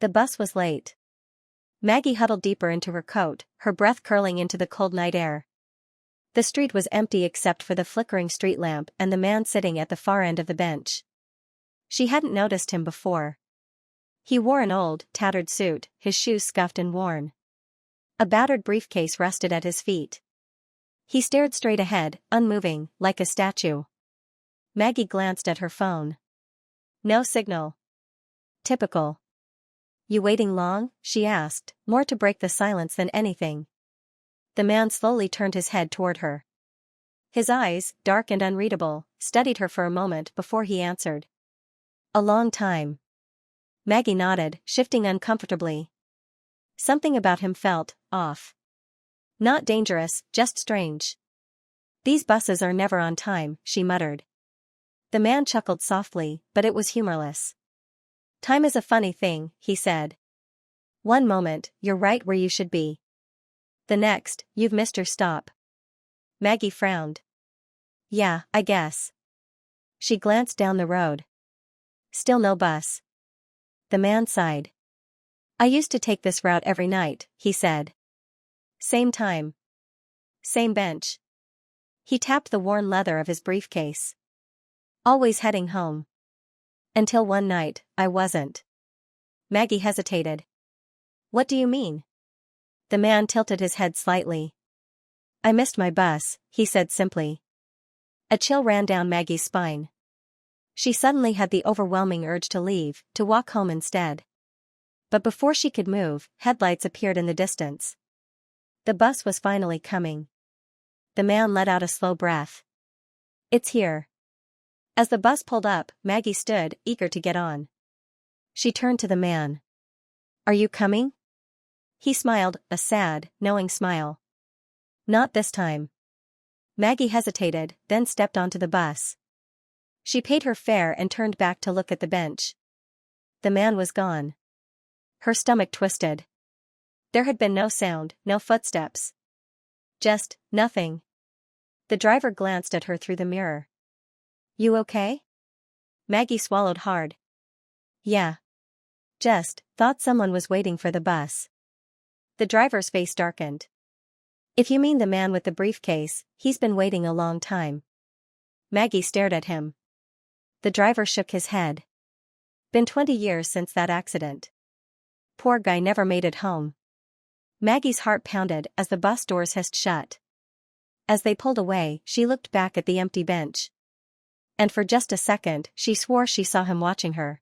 The bus was late. Maggie huddled deeper into her coat, her breath curling into the cold night air. The street was empty except for the flickering street lamp and the man sitting at the far end of the bench. She hadn't noticed him before. He wore an old, tattered suit, his shoes scuffed and worn. A battered briefcase rested at his feet. He stared straight ahead, unmoving, like a statue. Maggie glanced at her phone. No signal. Typical. You waiting long? She asked, more to break the silence than anything. The man slowly turned his head toward her. His eyes, dark and unreadable, studied her for a moment before he answered. A long time. Maggie nodded, shifting uncomfortably. Something about him felt off. Not dangerous, just strange. These buses are never on time, she muttered. The man chuckled softly, but it was humorless. Time is a funny thing, he said. One moment, you're right where you should be. The next, you've missed your stop. Maggie frowned. Yeah, I guess. She glanced down the road. Still no bus. The man sighed. I used to take this route every night, he said. Same time. Same bench. He tapped the worn leather of his briefcase. Always heading home. Until one night, I wasn't. Maggie hesitated. What do you mean? The man tilted his head slightly. I missed my bus, he said simply. A chill ran down Maggie's spine. She suddenly had the overwhelming urge to leave, to walk home instead. But before she could move, headlights appeared in the distance. The bus was finally coming. The man let out a slow breath. It's here. As the bus pulled up, Maggie stood, eager to get on. She turned to the man. Are you coming? He smiled, a sad, knowing smile. Not this time. Maggie hesitated, then stepped onto the bus. She paid her fare and turned back to look at the bench. The man was gone. Her stomach twisted. There had been no sound, no footsteps. Just, nothing. The driver glanced at her through the mirror. You okay? Maggie swallowed hard. Yeah. Just, thought someone was waiting for the bus. The driver's face darkened. If you mean the man with the briefcase, he's been waiting a long time. Maggie stared at him. The driver shook his head. Been 20 years since that accident. Poor guy never made it home. Maggie's heart pounded as the bus doors hissed shut. As they pulled away, she looked back at the empty bench. And for just a second, she swore she saw him watching her.